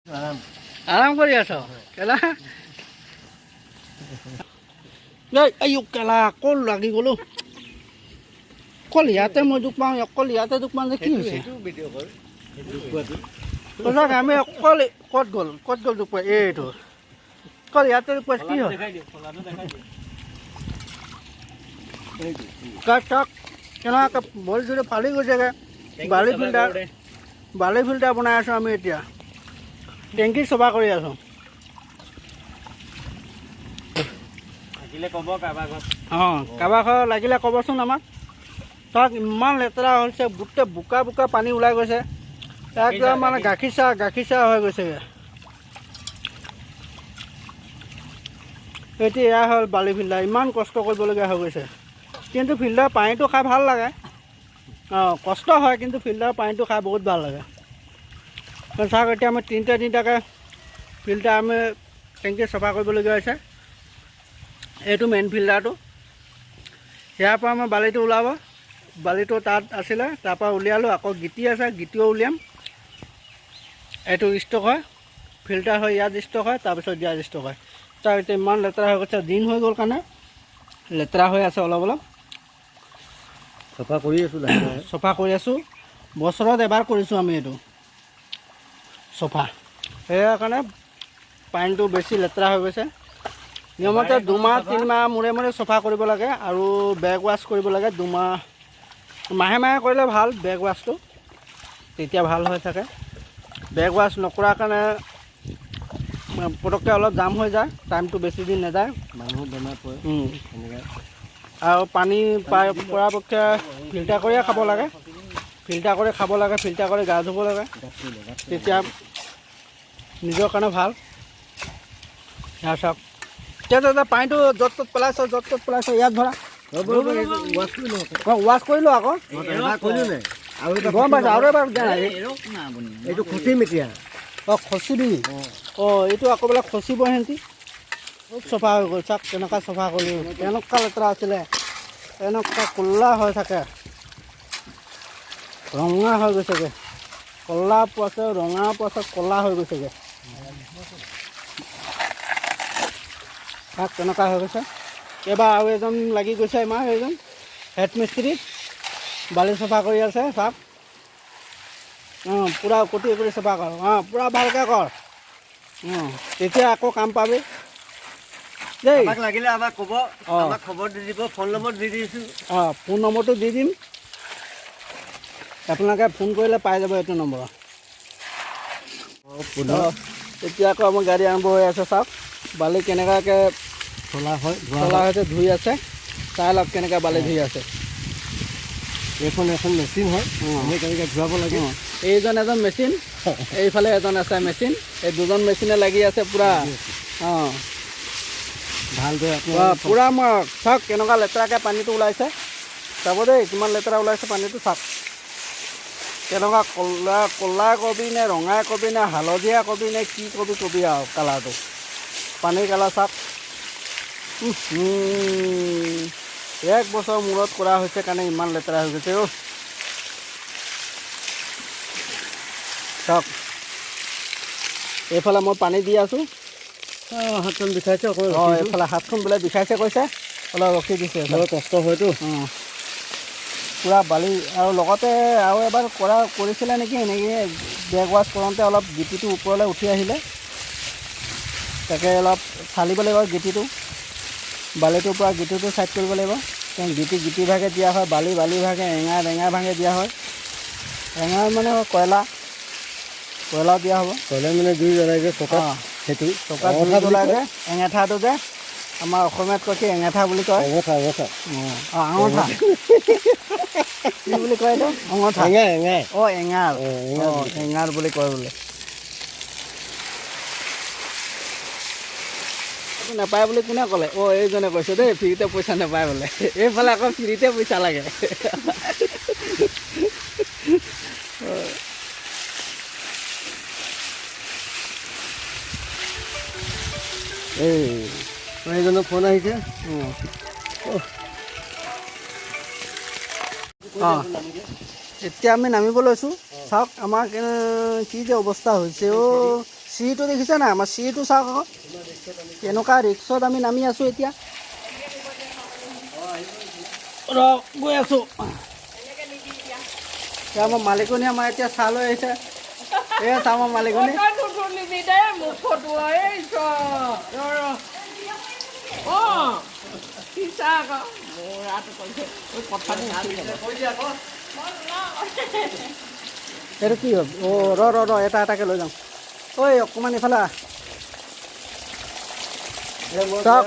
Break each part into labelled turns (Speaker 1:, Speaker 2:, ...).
Speaker 1: আৰাম কৰি আছ কেলা আয়ো কেলা অকল লাগি গ'লো অকল ইয়াতে মই দুখ পাওঁ অকল ইয়াতে দুখ পাওঁ যে কি হৈছে সঁচাকৈ আমি অকল ক'ত গ'ল দুখ পাই এইটো অকল ইয়াতে দুখ পাইছে কি হয় টক কেনেকৈ বল যদি ফালি গৈছেগৈ বালি ফিল্টাৰ বনাই আছোঁ আমি এতিয়া টেংকি চফা কৰি আছোঁ অঁ কাৰোবাৰ ঘৰ লাগিলে ক'বচোন আমাক তাক ইমান লেতেৰা হৈছে গোটেই বোকা পানী ওলাই গৈছে একদম মানে গাখীৰ চাহ হৈ গৈছেগৈ এতিয়া এয়া হ'ল বালি ফিল্টাৰ ইমান কষ্ট কৰিবলগীয়া হৈ গৈছে কিন্তু ফিল্টাৰ পানীটো খাই ভাল লাগে অঁ কষ্ট হয় কিন্তু ফিল্টাৰ পানীটো খাই বহুত ভাল লাগে চাওক এতিয়া আমি তিনিটাকৈ ফিল্টাৰ আমি টেংকি চফা কৰিবলগীয়া হৈছে এইটো মেইন ফিল্টাৰটো ইয়াৰ পৰা আমাৰ বালিটো ওলাব বালিটো তাত আছিলে তাৰপৰা উলিয়ালোঁ আকৌ গিটি আছে গিটিও উলিয়াম এইটো ষ্টক হয় ফিল্টাৰ হয় ইয়াত ষ্টক হয় তাৰপিছত ইয়াত ষ্টক হয় তাৰ এতিয়া ইমান লেতেৰা হৈ গৈছে দিন হৈ গ'ল কাৰণে লেতেৰা হৈ আছে অলপ চফা কৰি আছোঁ বছৰত এবাৰ কৰিছোঁ আমি এইটো চফা সেয়া কাৰণে পানীটো বেছি লেতেৰা হৈ গৈছে নিয়মতে 2 মাহ 3 মাহ মূৰে চফা কৰিব লাগে আৰু বেক ৱাছ কৰিব লাগে মাহে কৰিলে ভাল বেক ৱাছটো তেতিয়া ভাল হৈ থাকে বেক ৱাছ নকৰাৰ কাৰণে পটককৈ অলপ জাম হৈ যায় টাইমটো বেছি দিন নাযায় মানুহ বেমাৰ পৰে আৰু পানী পৰাপক্ষে ফিল্টাৰ কৰিয়ে খাব লাগে ফিল্টাৰ কৰি গা ধুব লাগে তেতিয়া নিজৰ কাৰণে ভাল ইয়াৰ চাওক এতিয়া পানীটো য'ত ত'ত পেলাইছ ইয়াত ভৰা ৱাছ কৰিলোঁ আকৌ গম পাইছোঁ আৰু এবাৰ দিয়া নাই এইটো খচিম এতিয়া অঁ খচিবি অঁ এইটো আকৌ বোলে খচিব সিহঁতি খুব চফা হৈ গ'ল চাওক কেনেকুৱা চফা কৰিলোঁ কেনেকুৱা লেতেৰা আছিলে এনেকুৱা ক'লা হৈ থাকে ৰঙা হৈ গৈছেগৈ ক'লা পোৱাছে ৰঙা পোৱাছে ক'লা হৈ গৈছেগৈ তাক তেনেকুৱা হৈ গৈছে এইবাৰ আৰু এজন লাগি গৈছে আমাৰ এইজন হেড মিস্ত্ৰী বালি চফা কৰি আছে চাওক অঁ পূৰা কুটি চফা কৰ অঁ পূৰা ভালকৈ কৰ তেতিয়া আকৌ কাম পাবি দেই লাগিলে আমাক ক'ব আমাক খবৰ দি দিব ফোন নম্বৰ দি দিছোঁ অঁ ফোন নম্বৰটো দি দিম আপোনালোকে ফোন কৰিলে পাই যাব এইটো নম্বৰ এতিয়া আকৌ আমাৰ গাড়ী আৰম্ভ হৈ আছে চাওক বালি কেনেকুৱাকৈ চলা হৈছে ধুই আছে চাই লওক কেনেকৈ বালি ধুই আছে এখন মেচিন হয় আমি কেনেকৈ ধুৱাব লাগে এইজন এজন মেচিন এইফালে এজন আছে মেচিন এই দুজন মেচিনে লাগি আছে পূৰা অঁ ভালদৰে পূৰা মই চাওক কেনেকুৱা লেতেৰাকৈ পানীটো ওলাইছে চাব দেই কিমান লেতেৰা ওলাইছে পানীটো চাওক কেনেকুৱা ক'লা কবি নে ৰঙাই কবি নে হালধীয়া কবি নে কি কবি আৰু কালাৰটো পানীৰ কালাৰ চাওক 1 বছৰ মূৰত কৰা হৈছে কাৰণে ইমান লেতেৰা হৈ গৈছে চাওক এইফালে মই পানী দি আছোঁ হাতখন বিষাইছে অঁ এইফালে হাতখন বোলে বিষাইছে কৈছে অলপ ৰখি দিছে কষ্ট হয়তো পূৰা বালি আৰু লগতে আৰু এবাৰ কৰিছিলে নেকি এনেকৈ বেক ৱাছ কৰোঁতে অলপ গিটিটো ওপৰলৈ উঠি আহিলে তাকে অলপ চালিব লাগিব গিটিটো বালিটোৰ পৰা গিটিটো ছাইড কৰিব লাগিব গিটি ভাগে দিয়া হয় বালি ভাগে এঙাৰ ভাগে দিয়া হয় এঙাৰ মানে কয়লা দিয়া হ'ব কয়লা মানে জুই জ্বলাই যে চকাত সেইটো চকাত জুই জ্বলাই যে এঙেঠাটো যে আমাৰ অসমীয়াত কৈছে এঙেঠা বুলি কয় আঙঠা কি বুলি কয় এইটো অঙঠা অঁ এঙাৰ বুলি কয় বোলে নাপায় বুলি কোনে ক'লে অঁ এইজনে কৈছে দেই ফ্ৰীতে পইচা নাপায় বোলে এইফালে আকৌ ফ্ৰীতে পইচা লাগে এইজনৰ ফোন আহিছে অঁ এতিয়া আমি নামিব লৈছোঁ চাওক আমাৰ কি যে অৱস্থা হৈছে চিৰিটো দেখিছে নাই আমাৰ চিৰিটো চাওক আকৌ কেনেকুৱা ৰিক্সত আমি নামি আছোঁ এতিয়া গৈ আছোঁ আমাৰ মালিকনী আমাৰ এতিয়া চাহ লৈ আহিছে এয়া চাহ আমাৰ মালিকনী এইটো কি হ'ল ৰ এটা এটাকৈ লৈ যাওঁ ঐ অকণমান এইফালে চাওক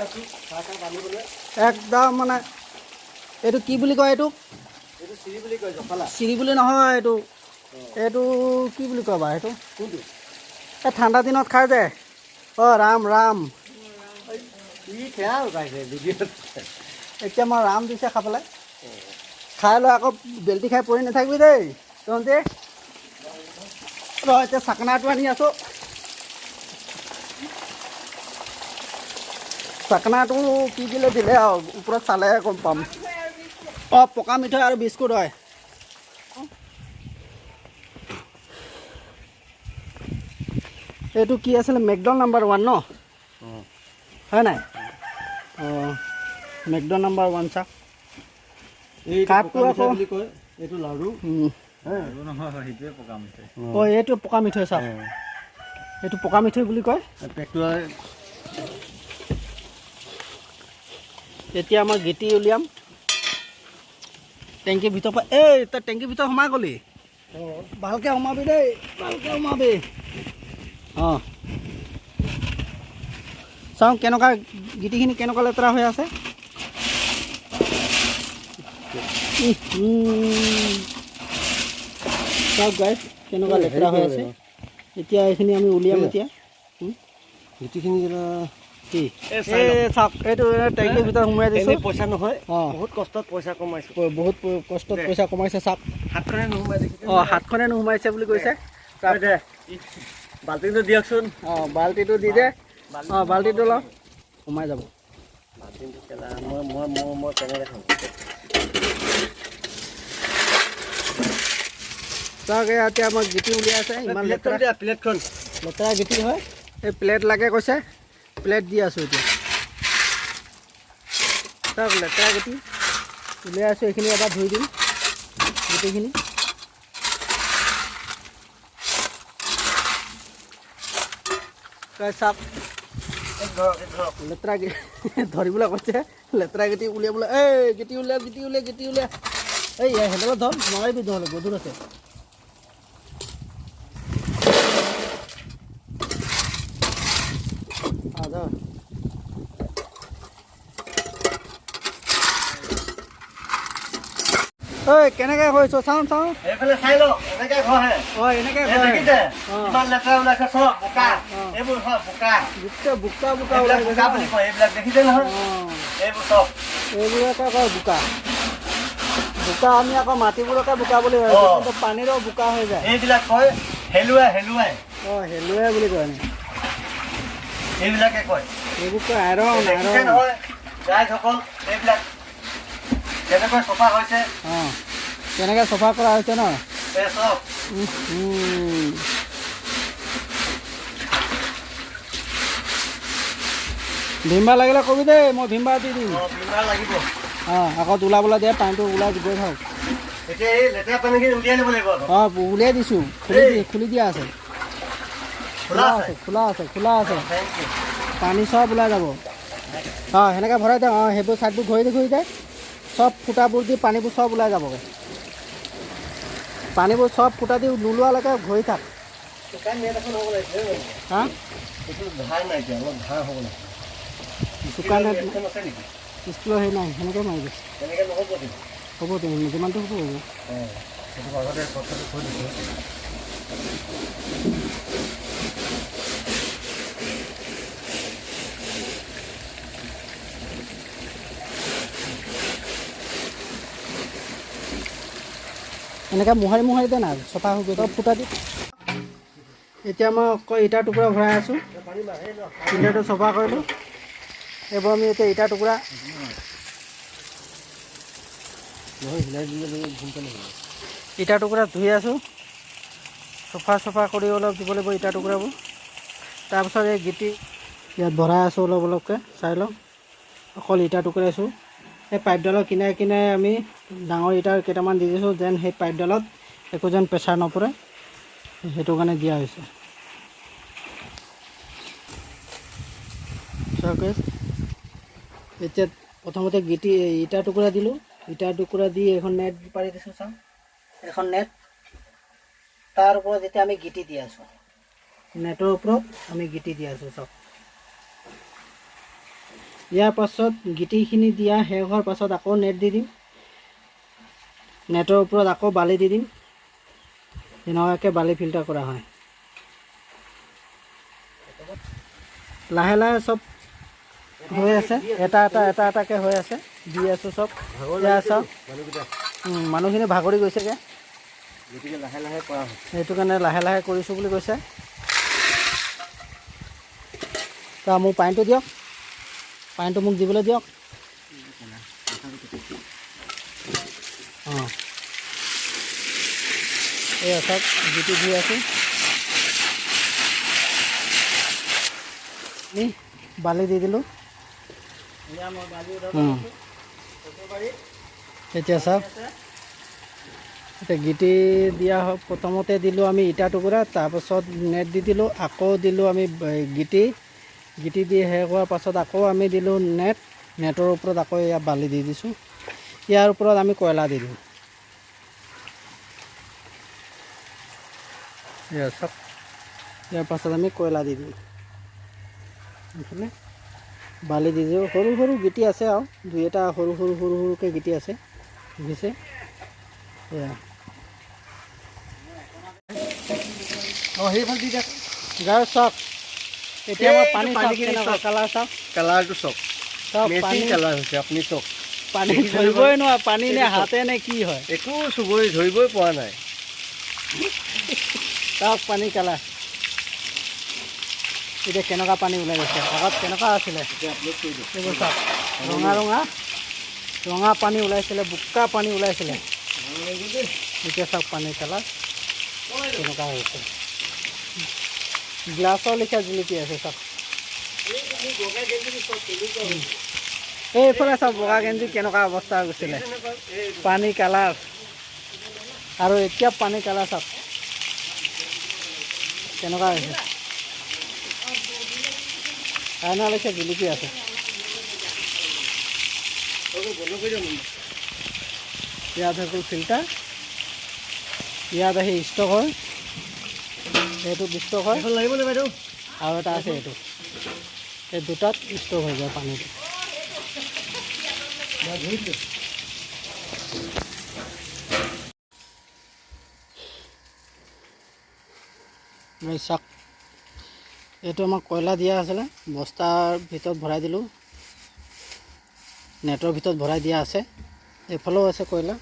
Speaker 1: একদম মানে এইটো কি বুলি কয় এইটো চিৰি বুলি নহয় এইটো এইটো কি বুলি কয় বাৰু এইটো কোনটো এই ঠাণ্ডা দিনত খাই যে ৰাম ৰাম এতিয়া মই ৰাম দিছে খাবলৈ খাই লৈ আকৌ বেল্টি খাই পৰি নাথাকিবি দেই তহঁতে এতিয়া চাকনাটো আনি আছোঁ চাকনাটো কি দিলে দিলে আৰু ওপৰত চালেহে গম পাম পকা মিঠৈ আৰু বিস্কুট হয় এইটো কি আছিলে মেকডল নাম্বাৰ 1 ন হয় নাই মেকডল নাম্বাৰ 1 চাওক কাপটো আকৌ এইটো লাড়ু এইটো পকা মিঠৈ চাওক এইটো পকা মিঠৈ বুলি কয় এতিয়া আমাৰ গিটি উলিয়াম টেংকিৰ ভিতৰৰ পৰা তই টেংকিৰ ভিতৰত সোমাই গ'লি ভালকৈ সোমাবি দেই ভালকৈ সোমাবি চাওঁ কেনেকুৱা গিটিখিনি কেনেকুৱা লেতেৰা হৈ আছে চাওক গাইছ কেনেকুৱা লেতেৰা হৈ আছে এতিয়া এইখিনি আমি উলিয়াম এতিয়া গিটিখিনি কি চাওক এইটো টেংকিৰ ভিতৰত সোমাই দিছোঁ পইচা নহয় বহুত কষ্টত পইচা কমাইছোঁ বহুত কষ্টত পইচা কমাইছে চাওক হাতখনে নোসোমাই হাতখনে নোসোমাইছে বুলি কৈছে বাল্টিটো দিয়কচোন বাল্টিটো দি দে বাল্টিটো লওঁ সোমাই যাব মই কেনেকৈ খাওঁ চাওক এতিয়া আমাক গিটি উলিয়াই আছে ইমান লেতেৰা প্লেটখন লেতেৰা গিটি হয় এই প্লেট লাগে কৈছে প্লেট দি আছোঁ এতিয়া চাওক লেতেৰা গিটি উলিয়াই আছোঁ এইখিনি এবাৰ ধুই দিম গোটেইখিনি চাওক লেতেৰা ধৰিবলৈ কৈছে লেতেৰা গিটি উলিয়াবলৈ গিটি উলিয়া হেঁতেলত ধৰ নোৱাৰিবি নহ'লে গধুৰ আছে কেনেকৈ হৈছ চাওঁ এইফালে চাই লওঁ এনেকৈ ঘৰহে এনেকৈ ইমান লেতেৰা ওলাইছে চব বোকা এইবোৰ বোকা গোটেই বোকা ওলাইছে বুলি কয় এইবিলাক দেখিছে নহয় এইবোৰ চব এইবোৰকে কয় বোকা আমি আকৌ মাটিবোৰকে বোকা বুলি ভাবিছোঁ কিন্তু পানীৰো বোকা হৈ যায় এইবিলাক কয় হেলুৱাই বুলি কয় এইবিলাকে কয় এইবোৰ কয় আইৰণ নহয় ৰাইজসকল এইবিলাক কেনেকৈ চফা হৈছে কেনেকৈ চফা কৰা হৈছে ন ভীমবাৰ লাগিলে কবি দেই মই ভীমবাৰ দি দিম লাগিব আকৌ ওলাবলৈ দিয়ে পানীটো ওলাই গৈ থাকক উলিয়াই দিছোঁ খুলি দিয়া আছে খোলা আছে পানী চব ওলাই যাব সেনেকৈ ভৰাই দিওঁ সেইবোৰ ছাইডবোৰ ঘূৰি দে চব ফুটাবোৰ দি পানীবোৰ চব ওলাই যাবগৈ পানীবোৰ চব ফুটা দি নোলোৱালৈকে ঘূৰি থাক শুকান স্কুলৰ হেৰি নাই সেনেকৈ মাৰিব হ'ব যিমানটো হ'ব এনেকৈ মোহাৰি দে না চফা হৈ গৈ ফুটা দি এতিয়া মই আকৌ ইটাৰ টুকুৰা ভৰাই আছোঁ ইটাটো চফা কৰিলোঁ এইবোৰ আমি এতিয়া ইটাৰ টুকুৰা ইটাৰ টুকুৰা ধুই আছোঁ চফা কৰি অলপ দিব লাগিব ইটাৰ টুকুৰাবোৰ তাৰপিছত এই গিটি ইয়াত ভৰাই আছোঁ অলপ অলপকৈ চাই লওঁ অকল ইটা টুকুৰাইছোঁ এই পাইপডালৰ কিনাৰে কিনাৰে আমি ডাঙৰ ইটাৰ কেইটামান দি দিছোঁ যেন সেই পাইপডালত একো যেন প্ৰেছাৰ নপৰে সেইটো কাৰণে দিয়া হৈছে এতিয়া প্ৰথমতে গিটি ইটা টুকুৰা দিলোঁ ইটা টুকুৰা দি এখন নেট পাৰি দিছোঁ চাওঁ এখন নেট তাৰ ওপৰত এতিয়া আমি গিটি দি আছোঁ নেটৰ ওপৰত আমি গিটি দি আছোঁ চাওক ইয়াৰ পাছত গিটিখিনি দিয়া শেষ হোৱাৰ পাছত আকৌ নেট দি দিম নেটৰ ওপৰত আকৌ বালি দি দিম এনেকুৱাকৈ বালি ফিল্টাৰ কৰা হয় লাহে লাহে চব হৈ আছে এটা এটাকৈ হৈ আছে দি আছোঁ চব এতিয়া চাওক মানুহখিনি ভাগৰি গৈছেগৈ গতিকে লাহে লাহে কৰা হয় সেইটো কাৰণে লাহে লাহে কৰিছোঁ বুলি কৈছে তা মোক পানীটো দিয়ক পানীটো মোক দিবলৈ দিয়ক অঁ এই চব গিটি দি আছোঁ বালি দি দিলোঁ এতিয়া চাওক এতিয়া গিটি দিয়া প্ৰথমতে দিলোঁ আমি ইটা টুকুৰা তাৰপাছত নেট দি দিলোঁ আকৌ দিলোঁ আমি গিটি দি শেষ হোৱাৰ পাছত আকৌ আমি দিলোঁ নেটৰ ওপৰত আকৌ ইয়াত বালি দি দিছোঁ ইয়াৰ ওপৰত আমি কয়লা দি দিওঁ চাওক ইয়াৰ পাছত আমি কয়লা দি দিওঁ এইফালে বালি দি দিওঁ সৰু সৰু গিটি আছে আৰু দুই এটা সৰু সৰুকৈ গিটি আছে বুজিছে এয়া অঁ সেইফালে দি দিয়ক গাৰ চাওক এতিয়া মই পানী কেনেকুৱা কালাৰ চাওক কালাৰটো চাওক পানী কালাৰ হৈছে আপুনি চাওক পানী ধৰিবই নোৱাৰে পানী নে হাতে নে কি হয় একো চুবই ধৰিবই পৰা নাই চাওক পানী কালাৰ এতিয়া কেনেকুৱা পানী ওলাই গৈছে আগত কেনেকুৱা আছিলে এইবোৰ চাওক ৰঙা পানী ওলাইছিলে বোকা পানী ওলাইছিলে এতিয়া চাওক পানী কালাৰ কেনেকুৱা হৈছে গ্লাছৰ লেখীয়া জিলিকি আছে চাওক এইফালে চাওক বগা গেঞ্জি কেনেকুৱা অৱস্থা হৈ গৈছিলে পানী কালাৰ আৰু এতিয়া পানী কালাৰ চাওক কেনেকুৱা হৈছে আইনা লেখীয়া জিলিকি আছে ইয়াত হৈ গ'ল ফিল্টাৰ ইয়াত আহি ষ্টক হয় এইটো ষ্টক হয় লাগিব নে বাইদেউ আৰু এটা আছে এইটো এই দুটাত ষ্টক হৈ যায় পানীটো চাওক এইটো আমাক কয়লা দিয়া আছিলে বস্তাৰ ভিতৰত ভৰাই দিলোঁ নেটৰ ভিতৰত ভৰাই দিয়া আছে এইফালেও আছে কয়লা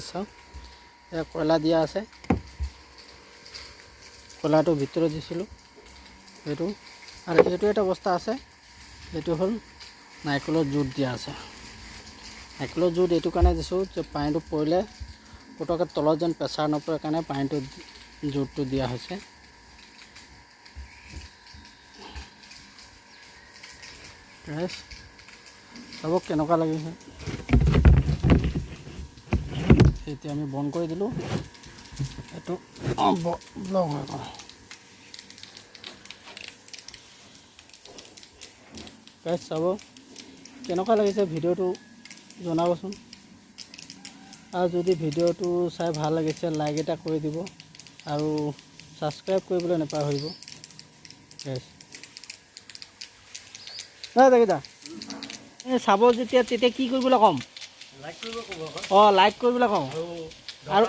Speaker 1: চাওক এয়া কয়লা দিয়া আছে কয়লাটো ভিতৰত দিছিলোঁ এইটো আৰু এইটো এটা বস্তা আছে এইটো হ'ল নাৰিকলৰ জুট দিয়া আছে নাৰিকলৰ জুট এইটো কাৰণে দিছোঁ যে পানীটো পৰিলে পটককৈ তলত যেন প্ৰেছাৰ নপৰে কাৰণে পানীটো জুটটো দিয়া হৈছে চাব কেনেকুৱা লাগিছে এতিয়া আমি বন্ধ কৰি দিলোঁ এইটো ব্লক হৈ গ'ল গাইজ চাব কেনেকুৱা লাগিছে ভিডিঅ'টো জনাবচোন আৰু যদি ভিডিঅ'টো চাই ভাল লাগিছে লাইক এটা কৰি দিব আৰু ছাবস্ক্ৰাইব কৰিবলৈ নাপাহৰিব গাইজ নাই দাদা এই চাব যেতিয়া তেতিয়া কি কৰিবলৈ ক'ম লাইক কৰিব ক'ব অঁ লাইক কৰিবলৈ ক'ম আৰু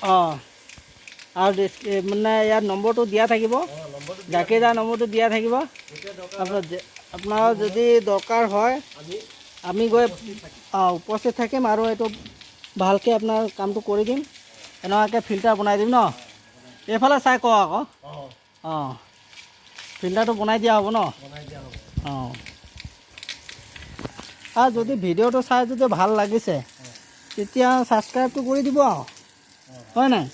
Speaker 1: অঁ আৰু মানে ইয়াত নম্বৰটো দিয়া থাকিব জাকেইদাৰ নম্বৰটো দিয়া থাকিব আপোনাৰ যদি দৰকাৰ হয় আমি গৈ উপস্থিত থাকিম আৰু এইটো ভালকৈ আপোনাৰ কামটো কৰি দিম এনেকুৱাকৈ ফিল্টাৰ বনাই দিম ন এইফালে চাই কওঁ আকৌ অঁ ফিল্টাৰটো বনাই দিয়া হ'ব ন অঁ আৰু যদি ভিডিঅ'টো চাই যদি ভাল লাগিছে তেতিয়া ছাবস্ক্ৰাইবটো কৰি দিব আৰু হয় নাই